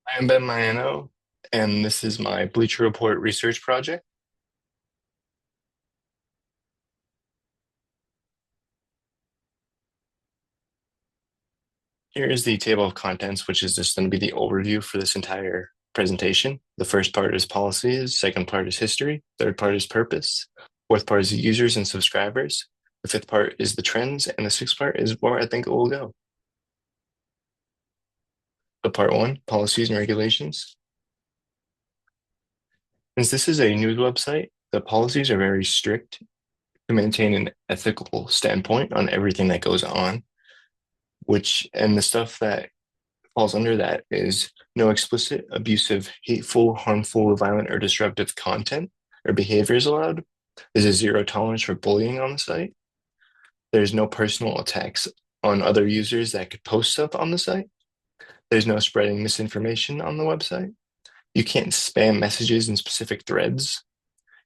I'm Ben Maiano, and this is my Bleacher Report research project. Here is the table of contents, which is just going to be the overview for this entire presentation. The first part is policies, second part is history, third part is purpose, fourth part is users and subscribers, the fifth part is the trends, and the sixth part is where I think it will go. So part one, policies and regulations. Since this is a news website, the policies are very strict to maintain an ethical standpoint on everything that goes on, and the stuff that falls under that is no explicit, abusive, hateful, harmful, violent, or disruptive content or behaviors allowed. There's a zero tolerance for bullying on the site. There's no personal attacks on other users that could post stuff on the site. There's no spreading misinformation on the website. You can't spam messages in specific threads.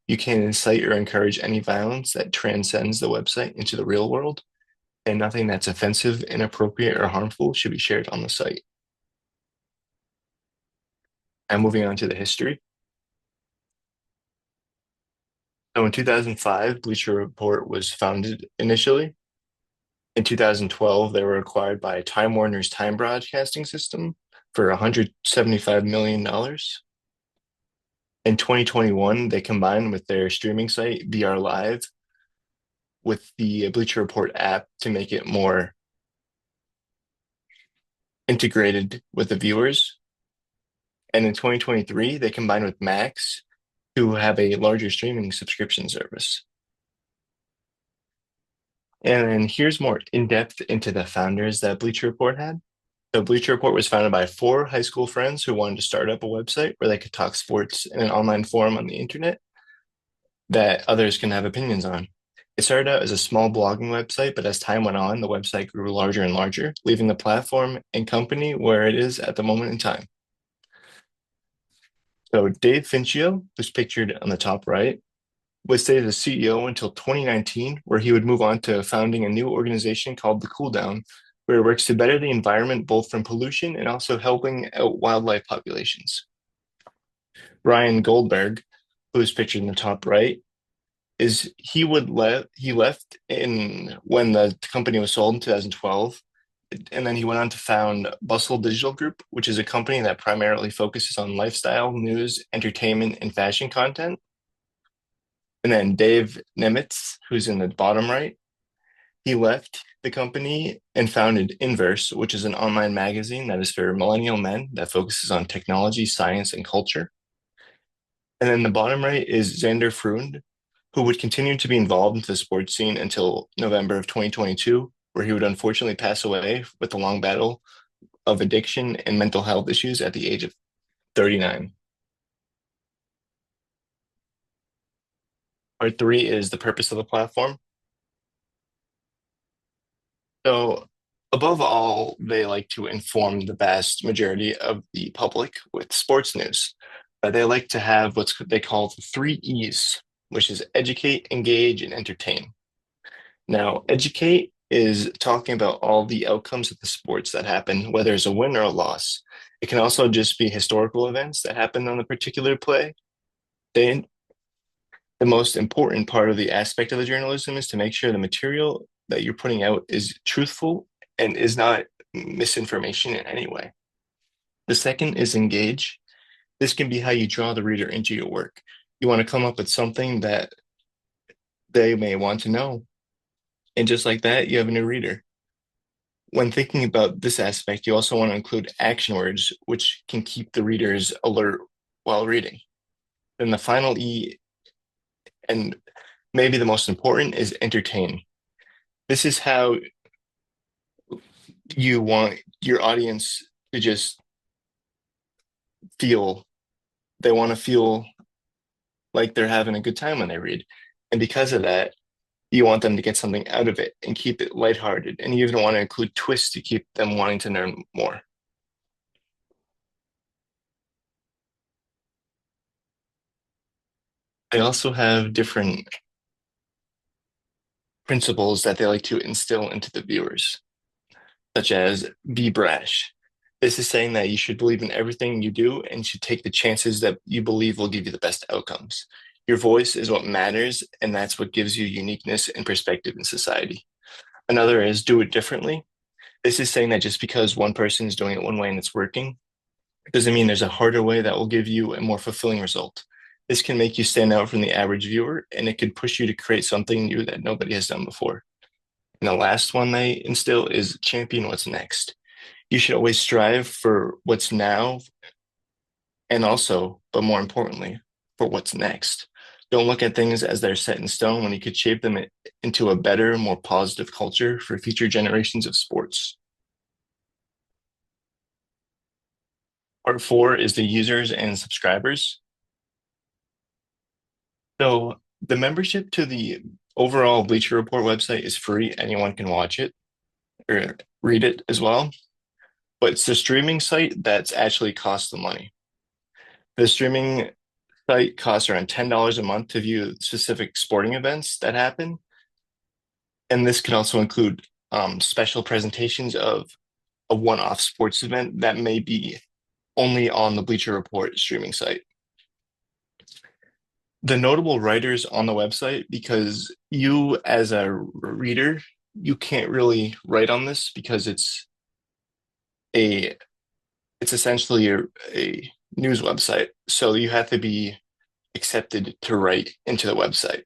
You can't incite or encourage any violence that transcends the website into the real world. And nothing that's offensive, inappropriate, or harmful should be shared on the site. And moving on to the history. So in 2005, Bleacher Report was founded initially. In 2012, they were acquired by Time Warner's Time Broadcasting System for $175 million. In 2021, they combined with their streaming site, BR Live, with the Bleacher Report app to make it more integrated with the viewers. And in 2023, they combined with Max to have a larger streaming subscription service. And then here's more in depth into the founders that Bleacher Report had. So Bleacher Report was founded by four high school friends who wanted to start up a website where they could talk sports in an online forum on the internet that others can have opinions on. It started out as a small blogging website, but as time went on, the website grew larger and larger, leaving the platform and company where it is at the moment in time. So Dave Finchio, who's pictured on the top right, would stay as CEO until 2019, where he would move on to founding a new organization called The Cool Down, where it works to better the environment both from pollution and also helping out wildlife populations. Ryan Goldberg, who is pictured in the top right, is he left in when the company was sold in 2012, and then he went on to found Bustle Digital Group, which is a company that primarily focuses on lifestyle, news, entertainment, and fashion content. And then Dave Nemitz, who's in the bottom right, he left the company and founded Inverse, which is an online magazine that is for millennial men that focuses on technology, science, and culture. And then the bottom right is Xander Freund, who would continue to be involved into the sports scene until November of 2022, where he would unfortunately pass away with a long battle of addiction and mental health issues at the age of 39. Part three is the purpose of the platform. So, above all, they like to inform the vast majority of the public with sports news. They like to have what they call the three E's, which is educate, engage, and entertain. Now, educate is talking about all the outcomes of the sports that happen, whether it's a win or a loss. It can also just be historical events that happen on a particular play. They, the most important part of the aspect of the journalism is to make sure the material that you're putting out is truthful and is not misinformation in any way. The second is engage. This can be how you draw the reader into your work. You want to come up with something that they may want to know. And just like that, you have a new reader. When thinking about this aspect, you also want to include action words, which can keep the readers alert while reading. Then the final E, and maybe the most important, is entertain. This is how you want your audience to just feel. They want to feel like they're having a good time when they read. And because of that, you want them to get something out of it and keep it lighthearted. And you even want to include twists to keep them wanting to learn more. They also have different principles that they like to instill into the viewers, such as be brash. This is saying that you should believe in everything you do and should take the chances that you believe will give you the best outcomes. Your voice is what matters, and that's what gives you uniqueness and perspective in society. Another is do it differently. This is saying that just because one person is doing it one way and it's working, it doesn't mean there's a harder way that will give you a more fulfilling result. This can make you stand out from the average viewer, and it could push you to create something new that nobody has done before. And the last one they instill is champion what's next. You should always strive for what's now and also, but more importantly, for what's next. Don't look at things as they're set in stone when you could shape them into a better, more positive culture for future generations of sports. Part four is the users and subscribers. So the membership to the overall Bleacher Report website is free. Anyone can watch it or read it as well. But it's the streaming site that's actually costs the money. The streaming site costs around $10 a month to view specific sporting events that happen. And this can also include special presentations of a one-off sports event that may be only on the Bleacher Report streaming site. The notable writers on the website, because you as a reader, you can't really write on this because a it's essentially a news website. So you have to be accepted to write into the website.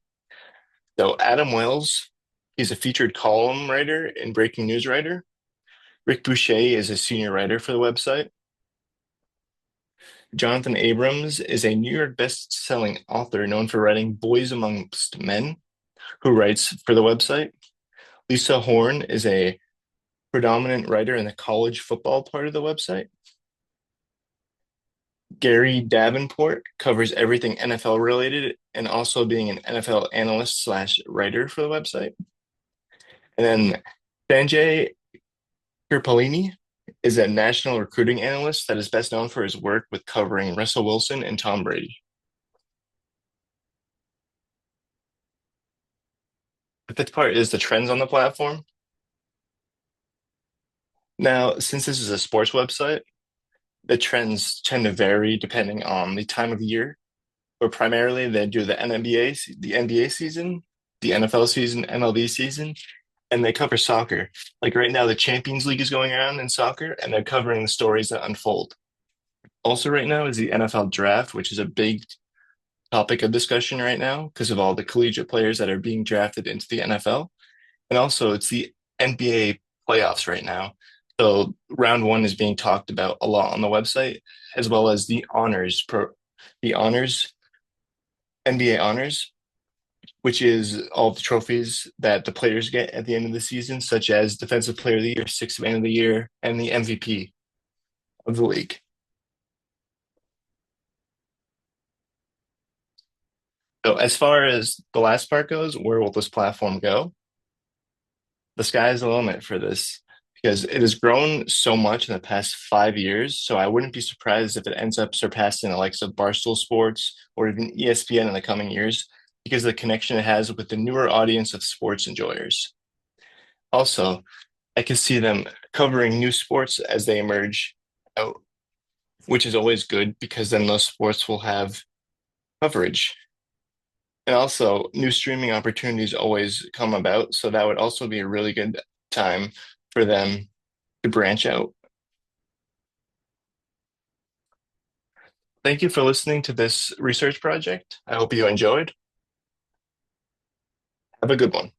So Adam Wells, he's a featured column writer and breaking news writer. Rick Boucher is a senior writer for the website. Jonathan Abrams is a New York best-selling author known for writing Boys Amongst Men, who writes for the website. Lisa Horn is a predominant writer in the college football part of the website. Gary Davenport covers everything NFL related and also being an NFL analyst slash writer for the website. And then Sanjay Kirpalini is a national recruiting analyst that is best known for his work with covering Russell Wilson and Tom Brady. The fifth part is the trends on the platform. Now, since this is a sports website, the trends tend to vary depending on the time of year, but primarily they do the NBA season, the NFL season, MLB season, and they cover soccer. Like right now, the Champions League is going around in soccer, and they're covering the stories that unfold. Also, right now is the NFL draft, which is a big topic of discussion right now because of all the collegiate players that are being drafted into the NFL. And also, it's the NBA playoffs right now. So, round one is being talked about a lot on the website, as well as the honors, NBA honors, which is all the trophies that the players get at the end of the season, such as Defensive Player of the Year, Sixth Man of the Year, and the MVP of the league. So, as far as the last part goes, where will this platform go? The sky is the limit for this because it has grown so much in the past 5 years. So, I wouldn't be surprised if it ends up surpassing the likes of Barstool Sports or even ESPN in the coming years because of the connection it has with the newer audience of sports enjoyers. Also, I can see them covering new sports as they emerge out, which is always good because then those sports will have coverage. And also, new streaming opportunities always come about. So that would also be a really good time for them to branch out. Thank you for listening to this research project. I hope you enjoyed. Have a good one.